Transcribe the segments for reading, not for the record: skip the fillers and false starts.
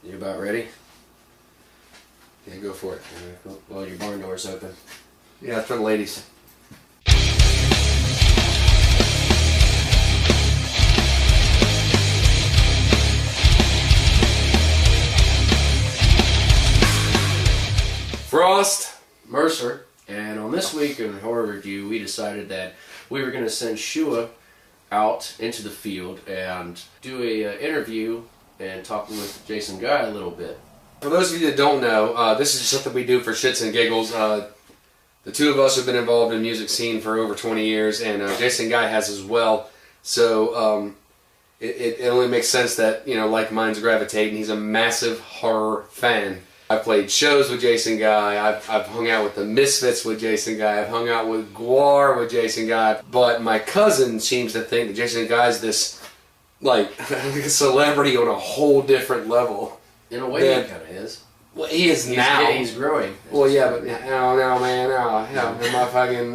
You about ready? Yeah, go for it. Alright, cool. Well, your barn door's open. Yeah, it's for the ladies. Frost, Mercer, and on this week in Horror Review, we decided that we were going to send Shua out into the field and do a interview and talking with Jason Guy a little bit. For those of you that don't know, this is just something we do for shits and giggles. The two of us have been involved in the music scene for over 20 years, and Jason Guy has as well. So it only makes sense that, you know, like minds gravitate, and he's a massive horror fan. I've played shows with Jason Guy, I've hung out with the Misfits with Jason Guy, I've hung out with Guar with Jason Guy, but my cousin seems to think that Jason Guy's this, like, celebrity on a whole different level. In a way, he kind of is. Well, he is now. Yeah, he's growing. Well, yeah, but no, man,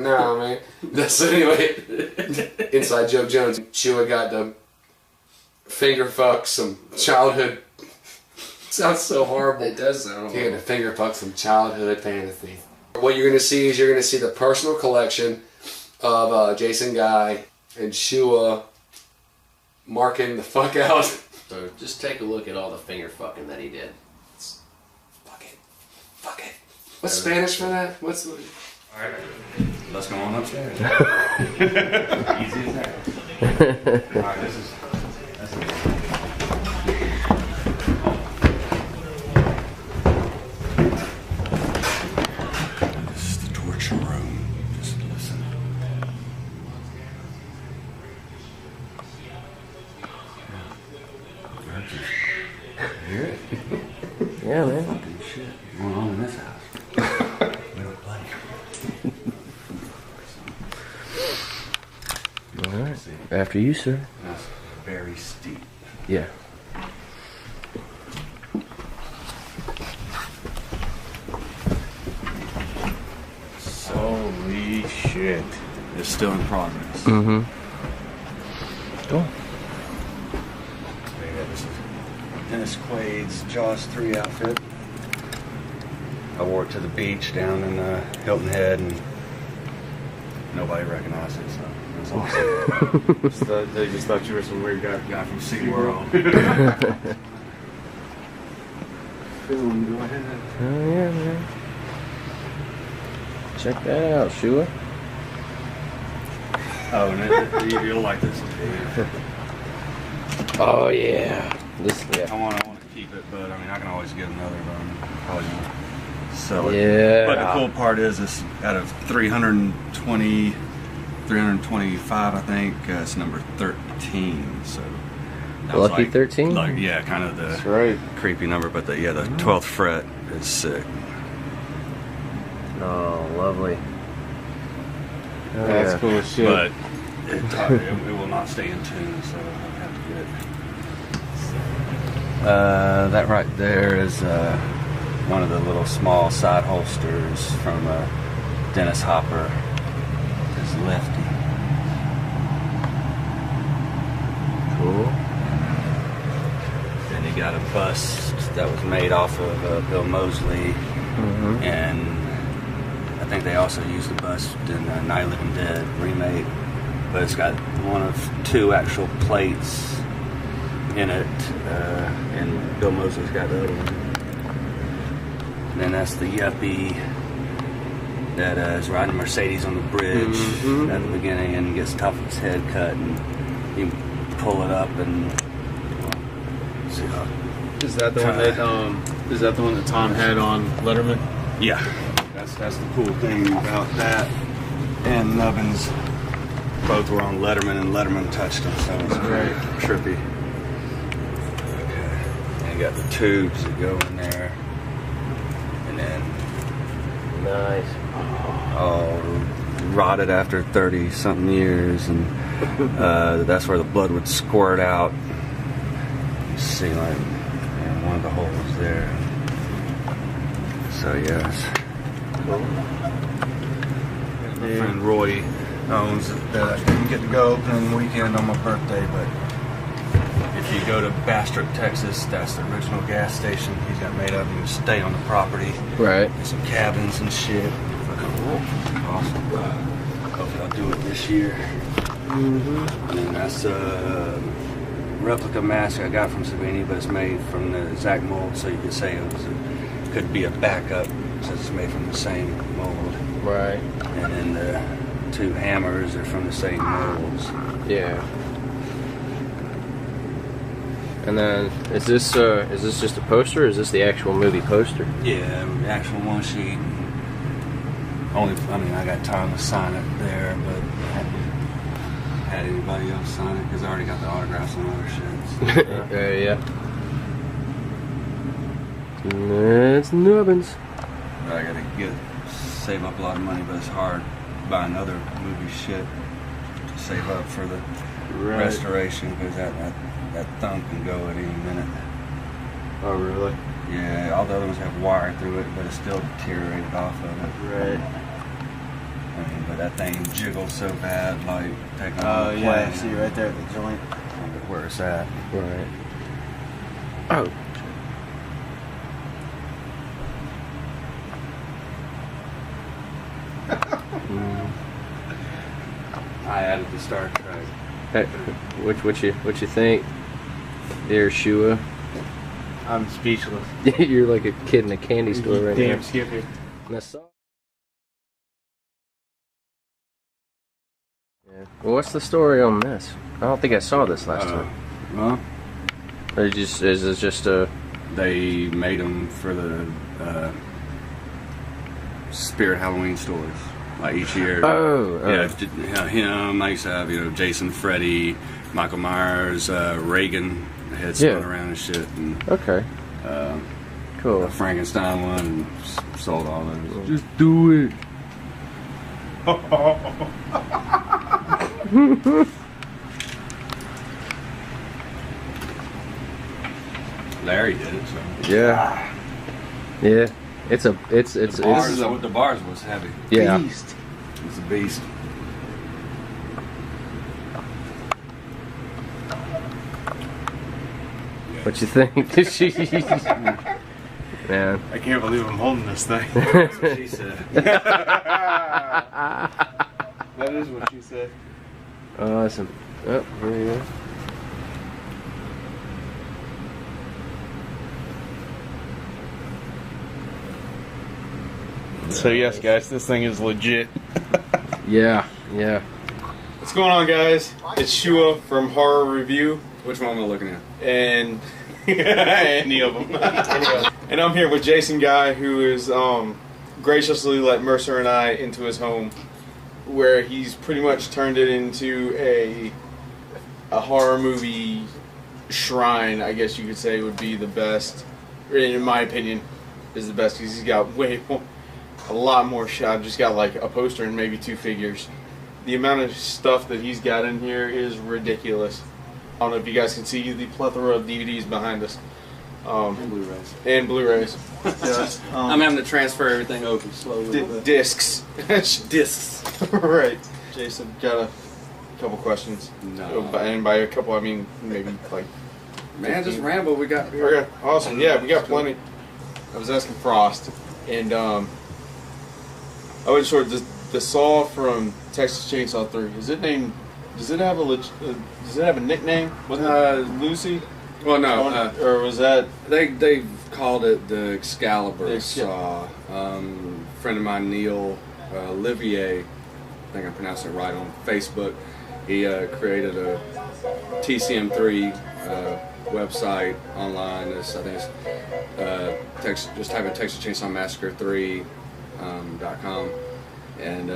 no, man. That's anyway. Inside Joe Jones. Shua got to finger fuck some childhood. Sounds so horrible. It does sound horrible. He got to finger fuck some childhood fantasy. What you're going to see is you're going to see the personal collection of Jason Guy and Shua marking the fuck out. So just take a look at all the finger fucking that he did. Fuck it. Fuck it. What's Spanish for that? What's... Alright, let's go on upstairs. Easy as that. Alright, this is... This is the torture room. Just listen. Hear it? Yeah, man. Fucking shit going on in this house. We don't play. Alright. After you, sir. That's very steep. Yeah. Holy shit. It's still in progress. Mm-hmm. Cool. This is Dennis Quaid's Jaws 3 outfit. I wore it to the beach down in Hilton Head, and nobody recognized it, so it was awesome. They just thought you were some weird guy from SeaWorld. Film, go ahead. Oh, yeah, man. Check that out, Shua. Oh, and you'll like this. Oh, yeah. This, yeah. I want to keep it, but I mean, I can always get another, but I'm probably going to sell it. Yeah. But the cool part is, this out of 320, 325, I think, it's number 13. So that was Lucky like, 13? Like, yeah, kind of the That's right. creepy number, but the 12th fret is sick. Oh, lovely. Oh, That's yeah. cool as shit. But it will not stay in tune, so I'll have to get it. That right there is one of the little small side holsters from Dennis Hopper. His Lefty. Cool. Then you got a bust that was made off of Bill Moseley, and I think they also used the bust in Night of the Living Dead remake, but it's got one of two actual plates in it, and Bill Moseley's got the other one. And then that's the yuppie that is riding a Mercedes on the bridge at the beginning, and he gets the top of his head cut, and you pull it up and see how. Is that the one that Tom had on Letterman? Yeah, that's the cool thing about that. And Nubbins both were on Letterman, and Letterman touched them, so it's very trippy. Okay, and you got the tubes that go in there, and then Nice. all rotted after 30-something years, and that's where the blood would squirt out. You see, like, one of the holes there. So yes. My friend Roy owns it. I didn't get to go opening weekend on my birthday, but if if you go to Bastrop, Texas, that's the original gas station he's got made up. You can stay on the property. Right. There's some cabins and shit. Fucking awesome. Hopefully I'll do it this year. And then that's a replica mask I got from Savini, but it's made from the exact mold, so you could say could be a backup since it's made from the same mold. Right. And then the 2 hammers are from the same molds. Yeah. And then is this just a poster, or is this the actual movie poster? Yeah, the actual one sheet. I got time to sign it there, but I haven't had anybody else sign it because I already got the autographs on other shits. Yeah. It's Nubbins. But I gotta save up a lot of money, but it's hard buying other movie shit to save up for the restoration because that thumb can go at any minute. Oh, really? Yeah, all the other ones have wire through it, but it's still deteriorated off of it. Right. I mean, but that thing jiggles so bad, like taking Oh, yeah, I see right there at the joint. Where it's at. Right. Oh. I added the Star Trek. Hey, what you think? There, Shua. I'm speechless. You're like a kid in a candy store right Damn now. Skippy. Yeah. Well, what's the story on this? I don't think I saw this last time. Well, Is it just a? they made them for the Spirit Halloween stores, like each year. Yeah, him. I used to have Jason, Freddy, Michael Myers, Reagan. Head spun around and shit. And, Okay. Cool. the Frankenstein one, and sold all those. Just do it. Larry did it. So. Yeah. Yeah. It's The bars was heavy. yeah. Beast. It's a beast. What you think? Man. I can't believe I'm holding this thing. That's what she said. That is what she said. Awesome. Oh, here you go. So yes, guys, this thing is legit. Yeah. Yeah. What's going on, guys? It's Shua from Horror Review, Which one am I looking at? and any of them. And I'm here with Jason Guy, who is graciously let Mercer and I into his home, where he's pretty much turned it into a horror movie shrine. I guess you could say would be the best, in my opinion, is the best because he's got a lot more shit. I've just got like a poster and maybe 2 figures. The amount of stuff that he's got in here is ridiculous. I don't know if you guys can see the plethora of DVDs behind us. And Blu-rays. Yes. I'm having to transfer everything over slowly. Discs. Discs. Right. Jason, got a couple questions. No. And by a couple, I mean maybe like... Man, just ramble. We got here. Okay, awesome. Yeah, we got plenty. I was asking Frost, and I wasn't sure, the Saw from Texas Chainsaw 3, is it named... Does it have a nickname? Wasn't it Lucy? Well, no. Or was that... They've called it the Excalibur saw. Friend of mine, Neil Olivier, I think I pronounced it right on Facebook. He created a TCM3 website online. I think it's just type in Texas Chainsaw Massacre 3.com, and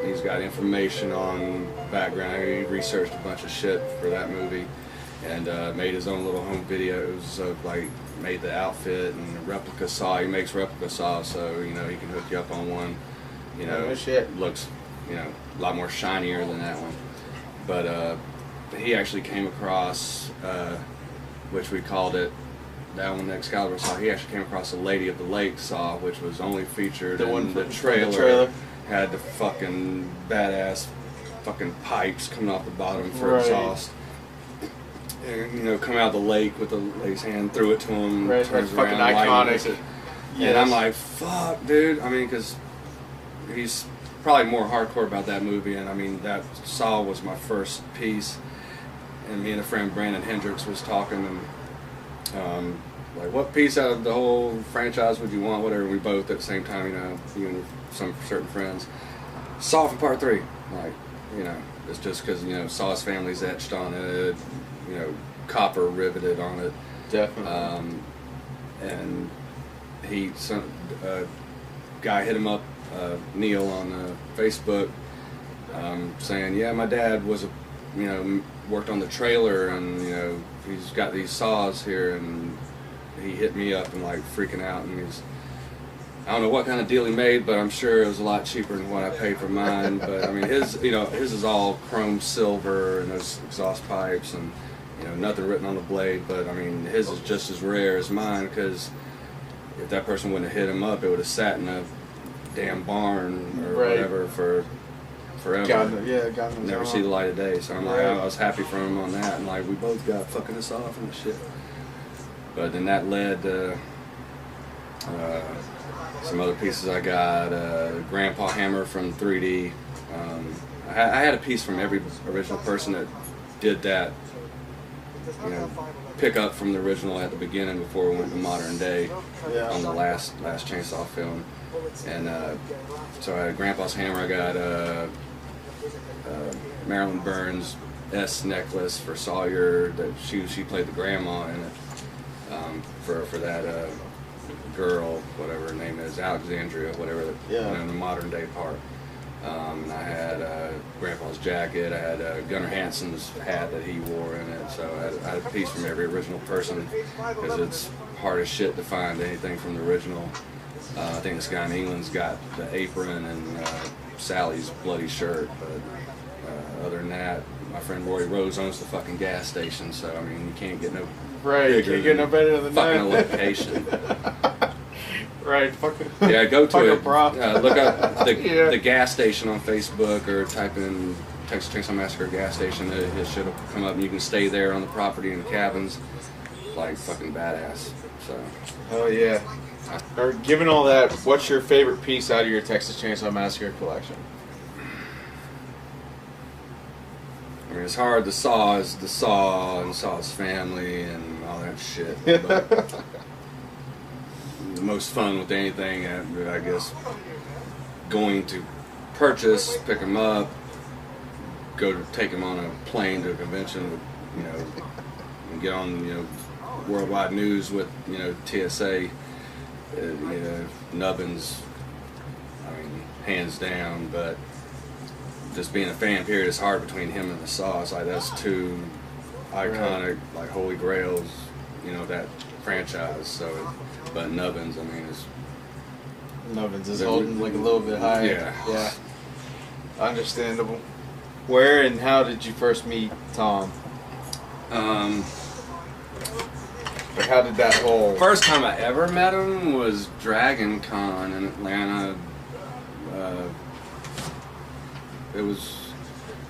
he's got information on background. He researched a bunch of shit for that movie, and made his own little home videos of made the outfit and the replica saw. He makes replica saws, so he can hook you up on one. Oh, shit. Looks a lot more shinier than that one. But he actually came across, which we called it, that one, the Excalibur saw. He actually came across a Lady of the Lake saw, which was only featured in the trailer. Had the fucking badass fucking pipes coming off the bottom for exhaust. and, you know, come out of the lake with his hand, threw it to him, Right, turns that's fucking around, iconic. it. Yes. And I'm like, fuck, dude. I mean, because he's probably more hardcore about that movie, and I mean, that Saw was my first piece, and me and a friend, Brandon Hendricks, was talking, and like, what piece out of the whole franchise would you want, whatever. We both at the same time, you know, you and some certain friends, Saw from Part 3, like, you know, it's just because, you know, Saw's family's etched on it, you know, copper riveted on it. Definitely. And guy hit him up, Neil, on Facebook, saying, yeah, my dad was worked on the trailer, and, you know, he's got these saws here, and he hit me up and, like, freaking out, and I don't know what kind of deal he made, but I'm sure it was a lot cheaper than what I paid for mine. But I mean, his is all chrome silver and those exhaust pipes, and, you know, nothing written on the blade. But I mean, his is just as rare as mine, because if that person wouldn't have hit him up, it would have sat in a damn barn or whatever for forever. God knows. Never see the light of day. So I'm like, I was happy for him on that, and like, we both got fucking us off and shit. But then that led to some other pieces I got. Grandpa Hammer from 3D. I had a piece from every original person that did that, you know, pick up from the original at the beginning before we went to modern day on the last Chainsaw film. And so I had Grandpa's Hammer. I got Marilyn Burns' S necklace for Sawyer, that she played the grandma in it, for that girl, whatever her name is, Alexandria, whatever, you know, the modern day part. And I had Grandpa's jacket. I had Gunnar Hansen's hat that he wore in it. So I had a piece from every original person, because it's hard as shit to find anything from the original. I think this guy in England's got the apron and Sally's bloody shirt, but other than that, my friend Roy Rose owns the fucking gas station, so I mean, you can't get no you can't get no better than fucking that. location. Right, fucking. Yeah, go to it. Prop. Look up the gas station on Facebook, or type in Texas Chainsaw Massacre gas station. It should come up, and you can stay there on the property in the cabins, like fucking badass. So. Oh yeah. Or given all that, what's your favorite piece out of your Texas Chainsaw Massacre collection? I mean, it's hard. The Saw is the Saw, and Saw's family, and all that shit. But the most fun with anything, I guess, going to purchase, pick them up, go to take them on a plane to a convention, you know, and get on, you know, worldwide news with, you know, TSA, you know, Nubbins. I mean, hands down. But just being a fan, period, is hard between him and the Saw. It's like, that's two iconic, like, holy grails, you know, that franchise. So, but Nubbins, I mean, Nubbins is holding like a little bit high. Yeah. Understandable. Where and how did you first meet Tom? Or how did that whole... First time I ever met him was Dragon Con in Atlanta. It was...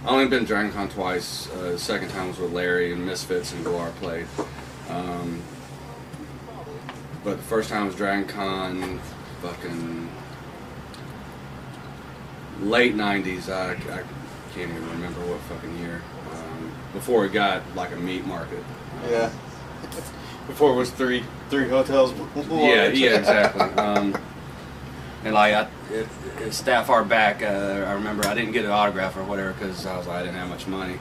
I only been to Dragon Con twice. The second time was with Larry and Misfits and Goar played. But the first time was Dragon Con, fucking late 90s. I can't even remember what fucking year. Before it got like a meat market. Yeah. Before it was three hotels. Yeah, exactly. And like it's that far back, I remember I didn't get an autograph or whatever because I was like, I didn't have much money,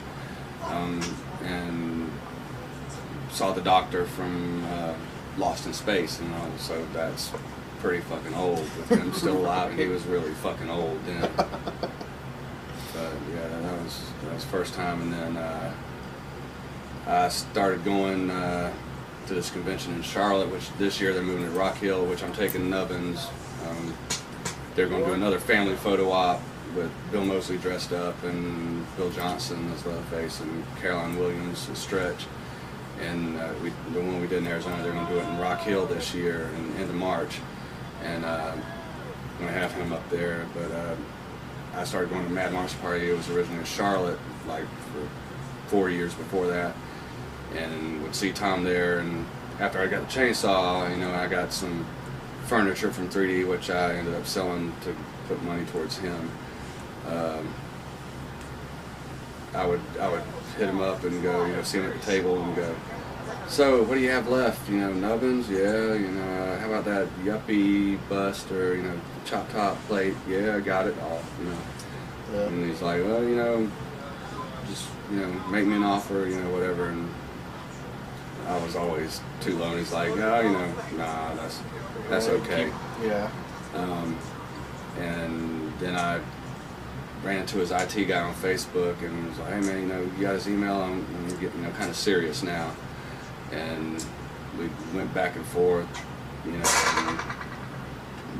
and saw the Doctor from Lost in Space, and so that's pretty fucking old with him still alive, and he was really fucking old then. But yeah, that was the first time, and then I started going to this convention in Charlotte, which this year they're moving to Rock Hill, which I'm taking Nubbins. They're going to do another family photo op with Bill Moseley dressed up, and Bill Johnson as Leatherface, and Caroline Williams as Stretch. And the one we did in Arizona, they're going to do it in Rock Hill this year in end of March. And I'm going to have him up there. But I started going to Mad Mark's party. It was originally in Charlotte, like for 4 years before that. and would see Tom there. And after I got the chainsaw, you know, I got some furniture from 3D, which I ended up selling to put money towards him. I would hit him up and go, you know, see him at the table and go, so what do you have left? You know, Nubbins? Yeah. You know, how about that yuppie bust or, you know, chop top plate? Yeah, I got it all. You know. Yeah. And he's like, well, you know, just, you know, make me an offer, you know, whatever. And I was always too low. And he's like, oh, you know, nah, that's okay. Yeah. And then I ran into his IT guy on Facebook and was like, hey man, you know, you got his email? I'm getting, you know, kind of serious now. And we went back and forth, you know, and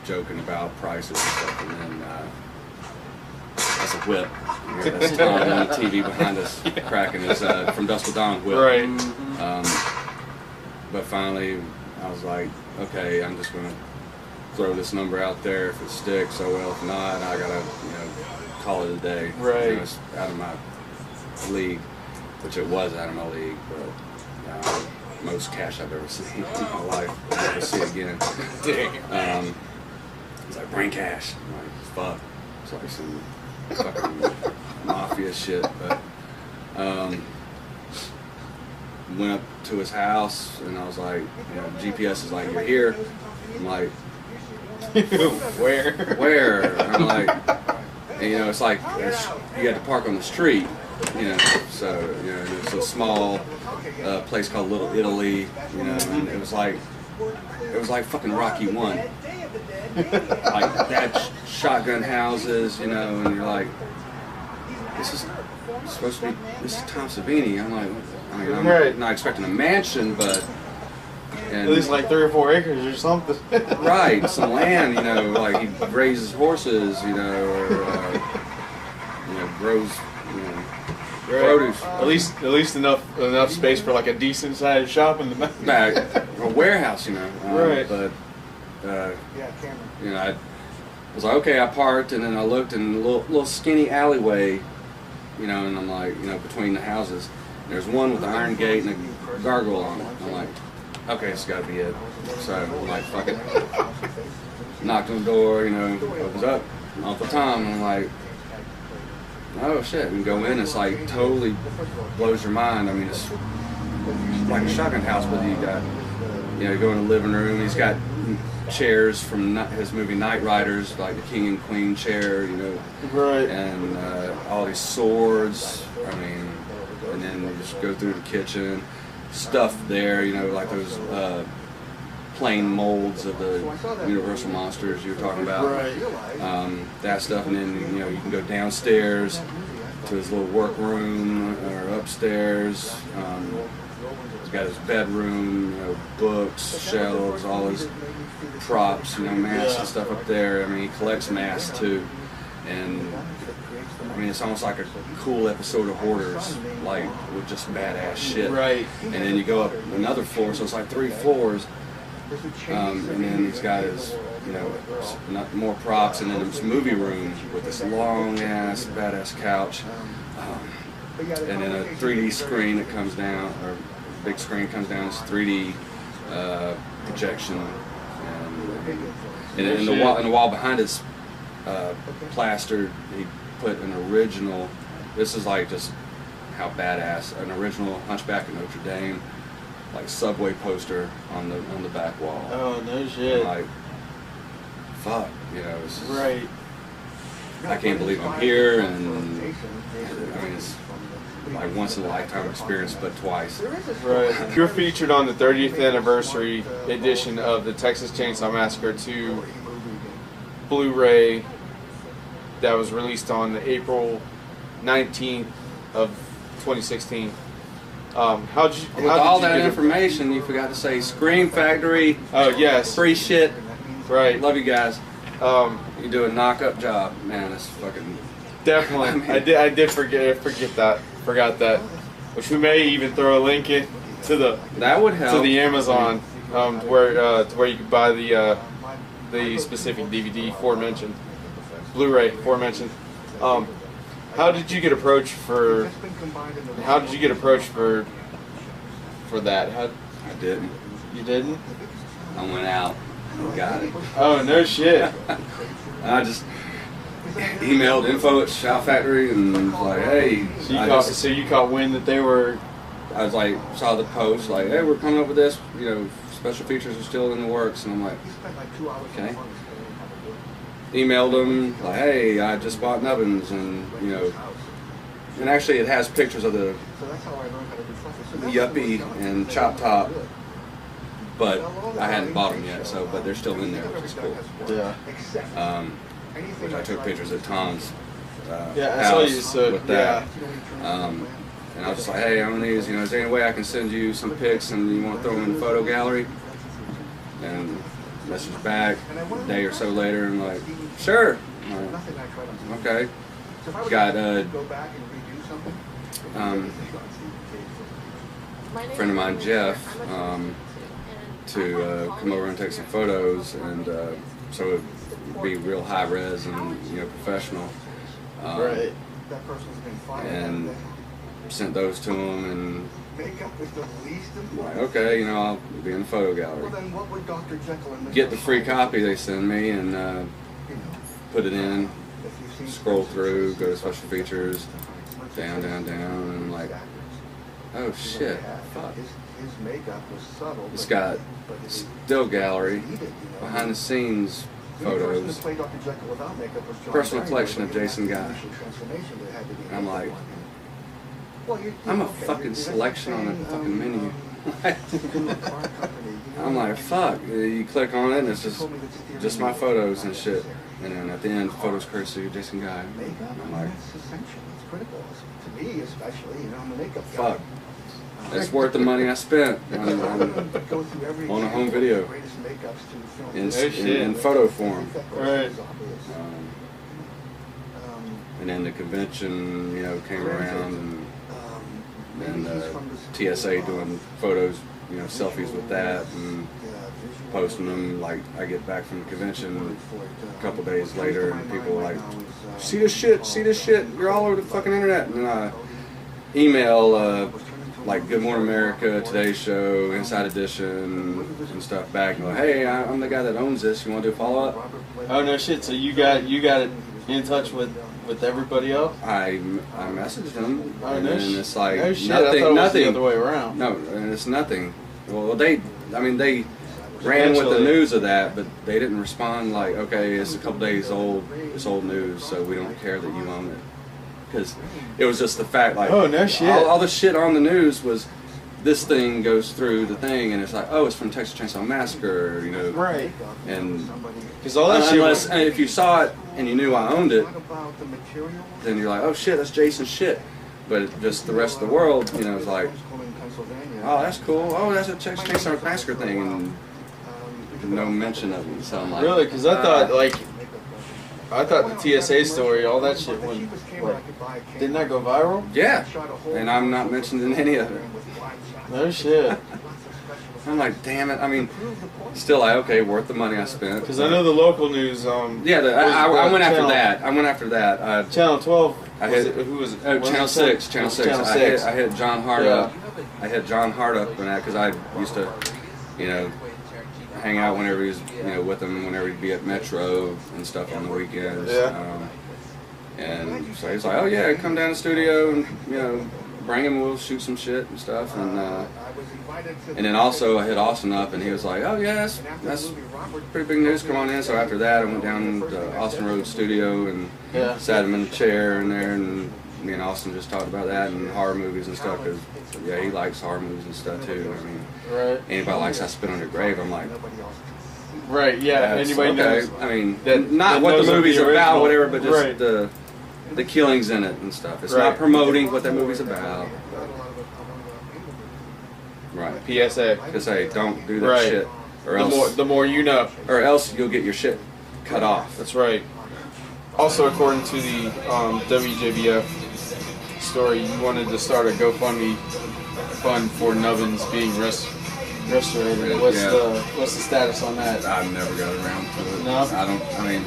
joking about prices and stuff. And then that's a whip. You know, that's Tom on the TV behind us cracking his From Dusk Till Dawn whip. Right. But finally, I was like, okay, I'm just gonna throw this number out there. If it sticks, so well. If not, I gotta, you know, call it a day. Right. You know, it's out of my league, which it was out of my league, but most cash I've ever seen in my life. I'll never see again. It's like brain cash. I'm like, fuck. It's like some fucking mafia shit. But went up to his house and I was like, you know, GPS is like, you're here. I'm like, where? I'm like, and, you know, it's like you had to park on the street, you know. So, you know, it's a small place called Little Italy, you know, and it was like fucking Rocky 1. Like that shotgun houses, you know, and you're like, this is supposed to be, this is Tom Savini. I'm like, I mean, I'm not expecting a mansion, but at least like 3 or 4 acres or something. Right, some land, you know, like he raises horses, you know, or you know, grows, you know, produce. At least enough space for like a decent sized shop in the back. A warehouse, you know. Right. But you know, I was like, okay, I parked, and then I looked in a little skinny alleyway, you know, and I'm like, you know, between the houses, there's one with an iron gate and a gargoyle on it. I'm like, okay, it's got to be it. So I'm like, fuck it. Knocked on the door, you know, opens up, Uncle Tom, and I'm like, oh shit, and go in, it's like totally blows your mind. I mean, it's like a shotgun house, but you got, you know, you go in the living room, he's got chairs from his movie Knight Riders, like the king and queen chair, you know, right, and all these swords, I mean, and then you just go through the kitchen, stuff there, you know, like those plain molds of the Universal monsters you were talking about, right. That stuff, and then, you know, you can go downstairs to his little workroom or upstairs. He's got his bedroom, you know, books, shelves, all his props, you know, masks and stuff up there. I mean, he collects masks too, and I mean, it's almost like a cool episode of Hoarders, like with just badass shit. Right. And then you go up another floor, so it's like 3 floors. And then he's got his, you know, more props, and then this movie room with this long ass badass couch, and then a 3D screen that comes down, or big screen comes down. It's 3D projection, and in the wall behind it's plastered. He put an original. This is like just how badass, an original Hunchback of Notre Dame, like subway poster on the back wall. Oh no shit! Like, fuck, you know. It's just, right. I can't believe I'm here, and I mean, it's like once in a lifetime experience, but twice. Right. You're featured on the 30th anniversary edition of the Texas Chainsaw Massacre 2 Blu-ray that was released on April 19th of 2016. With all that information, you forgot to say Scream Factory. Oh yes. Free shit. Right. Love you guys. You do a knock-up job, man. It's fucking. Definitely. I mean, I did forget that. Forgot that. Which we may even throw a link in to the. That would help. To the Amazon, to where you could buy the specific DVD aforementioned, Blu-ray aforementioned. How did you get approached for for that. How I didn't. you didn't? I went out and got it. Oh no shit. I just emailed info at Shout Factory and was like, hey. So you caught wind that they were. I was like, saw the post, like, hey, we're coming up with this, you know, special features are still in the works, and I'm like, okay. Emailed them, like, hey, I just bought Nubbins, and, you know, and actually it has pictures of the Yuppie and Chop Top, but I hadn't bought them yet, so, but they're still in there, which is cool. Yeah. Which I took pictures of Tom's Yeah, I saw you. house So with that. And I was just like, hey, I'm on these, you know, is there any way I can send you some pics and you want to throw them in the photo gallery? And message back a day or so later and like, sure. I'm like, okay. Got a friend of mine, Jeff, to come over and take some photos, and so it would be real high res and, you know, professional. Right. And sent those to him, and like, okay, you know, I'll be in the photo gallery. Get the free copy they send me and put it in, scroll through, go to special features, down, and I'm like, oh shit, fuck. It's got still gallery, behind the scenes photos, personal collection of Jason Guy. And I'm like, I'm a fucking selection on a fucking menu. I'm like, fuck. You click on it and it's just my photos and shit. And then at the end, photos courtesy of Jason Guy. I'm like, fuck. It's worth the money I spent on a home video in photo form. Right. And then the convention, you know, came around, and TSA doing photos, you know, selfies with that, and posting them. Like, I get back from the convention a couple days later, and people are like, see this shit, you're all over the fucking internet. And then I email, like, Good Morning America, Today's Show, Inside Edition, and stuff back, and go, hey, I'm the guy that owns this, you want to do a follow-up? Oh no shit, so you got it in touch with everybody else? I messaged them, Oh, and no then it's like, no shit, nothing, I thought it was nothing. the other way around. No, and it's nothing. Well, they ran with the Eventually. news of that, but they didn't respond like, okay, it's a couple days old, it's old news, so we don't care that you own it. Because it was just the fact, like, Oh, no shit. all the shit on the news was, this thing goes through the thing, and it's like, oh, it's from Texas Chainsaw Massacre, you know. Right. And Because all that shit unless, was... and if you saw it and you knew I owned it, then you're like, oh shit, that's Jason's shit. But just the rest of the world, you know, is like, oh, that's cool. Oh, that's a Texas Chainsaw Massacre thing, and no mention of it. So I'm like, Really? Because I thought, like... I thought the TSA story, all that shit went... Like, didn't that go viral? yeah, and I'm not mentioned in any of it. No shit. I'm like, damn it. I mean, still like, okay, worth the money I spent. Because I know the local news... Yeah, I went after that. I went after that. Channel 12... I hit, who was it? Oh, Was Channel it 6. Channel 6. Channel 6. I hit John Hart up. I hit John Hart up on that because I used to, you know, hang out whenever he was, you know, with him whenever he'd be at Metro and stuff on the weekends. Yeah. And so he's like, oh yeah, come down to the studio and, you know, bring him, we'll shoot some shit and stuff. And then also I hit Austin up and he was like, oh yeah, that's pretty big news, come on in. So after that I went down to Austin Road studio and sat him in the chair in there, and me and Austin just talked about that and horror movies and stuff, because yeah, he likes horror movies and stuff too. I mean, Right. anybody likes I Spit on Your Grave, I'm like, Right, yeah. that's Anybody okay. knows... I mean, that- not that what knows the of movie's the about, original. whatever, but just Right. the killings in it and stuff. It's Right. not promoting what that movie's about. Right. PSA. Because hey, don't do that Right. shit, or else, The more you know. or else you'll get your shit cut off. That's right. Also, according to the WJBF story, you wanted to start a GoFundMe fund for Nubbins being restorated. What's the status on that? I never got around to it. No? I mean,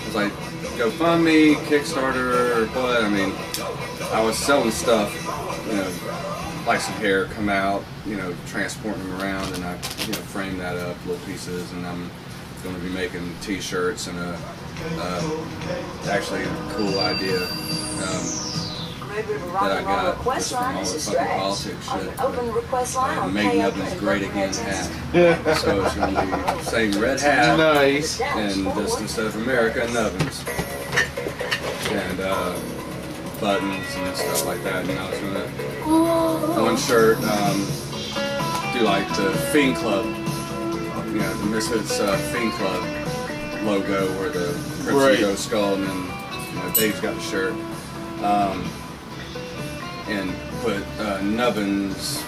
it's like GoFundMe, Kickstarter, or what? I mean, I was selling stuff, you know, like some hair come out, you know, transporting them around, and I, you know, frame that up, little pieces, and I'm going to be making T-shirts and actually a cool idea that I got just from all the fucking politics shit. Make Nubbins great again hat. So it's going to be same red hat, Nice. and just instead of America, Nubbins, and buttons and stuff like that. And I was gonna one shirt do like the Fiend Club, you know, the Misfits Fiend Club logo where the Crimson Right. Ghost skull, and then you know Dave's got the shirt, and put Nubbins,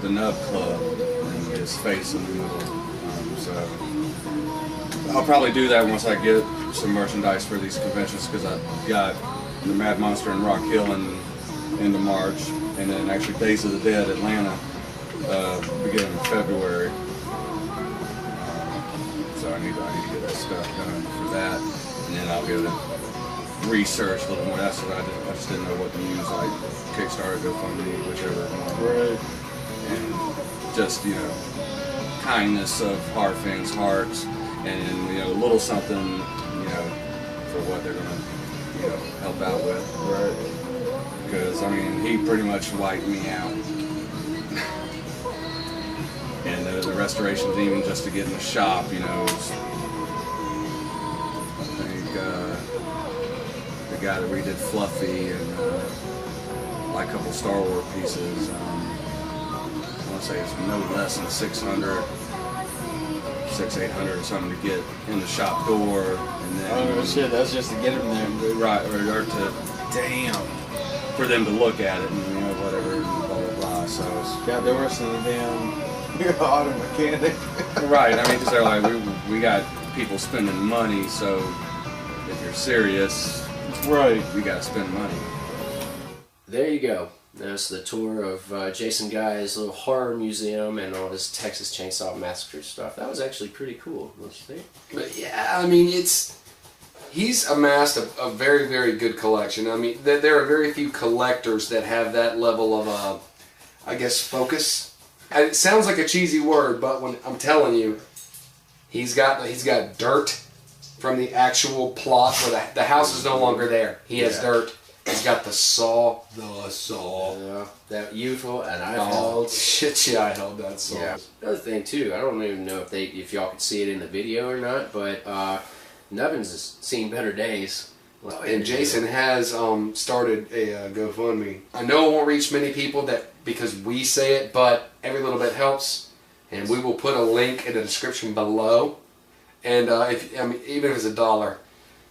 the Nub Club, and his face in the middle. So I'll probably do that once I get some merchandise for these conventions, because I've got the Mad Monster in Rock Hill in end of March, and then actually Days of the Dead Atlanta beginning of February. So I need to get that stuff done for that, and then I'll get it research a little more. That's what I did. I just didn't know what to use, like Kickstarter, GoFundMe, whichever one. Right. And just, you know, kindness of Harfang's hearts, and you know, a little something, you know, for what they're gonna, you know, help out with. Right. Because I mean, he pretty much wiped me out. And the restorations, even just to get in the shop, you know, was, I think the guy that redid Fluffy and like a couple Star Wars pieces, I want to say it's no less than 600, 800 or something to get in the shop door, and then Oh shit, that's just to get him there. right, or to Damn. for them to look at it and, you know, whatever, and blah blah blah. So it's, God, they're worse than the damn auto mechanic. right. I mean, because they're like, we got people spending money, so if you're serious, Right. we got to spend money. There you go. That's the tour of Jason Guy's little horror museum and all his Texas Chainsaw Massacre stuff. That was actually pretty cool, don't you think? But yeah, I mean, he's amassed a very, very good collection. I mean, there are very few collectors that have that level of, I guess, focus. And it sounds like a cheesy word, but when I'm telling you, he's got dirt from the actual plot where the house is no longer there. He has dirt. He's got the saw. Yeah, that UFO, and I Oh shit! Yeah, I held that saw. Yeah. Another thing too, I don't even know if y'all could see it in the video or not, but Nubbins has seen better days. And Jason has started a GoFundMe. I know it won't reach many people because we say it, but every little bit helps. And we will put a link in the description below. And even if it's $1,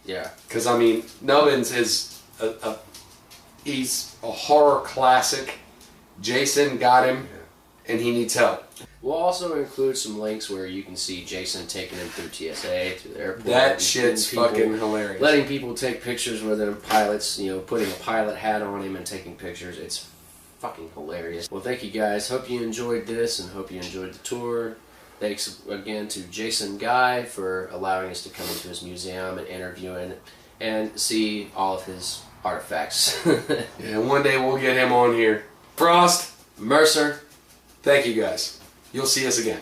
Yeah. because I mean, Nubbins is he's a horror classic. Jason got him, and he needs help. We'll also include some links where you can see Jason taking him through TSA, through the airport. That and shit's people- fucking hilarious. Letting people take pictures with him, pilots, you know, putting a pilot hat on him and taking pictures. It's fucking hilarious. Well, thank you guys. Hope you enjoyed this and hope you enjoyed the tour. Thanks again to Jason Guy for allowing us to come into his museum and interview him and see all of his artifacts. Yeah, one day we'll get him on here. Frost, Mercer. thank you guys. You'll see us again.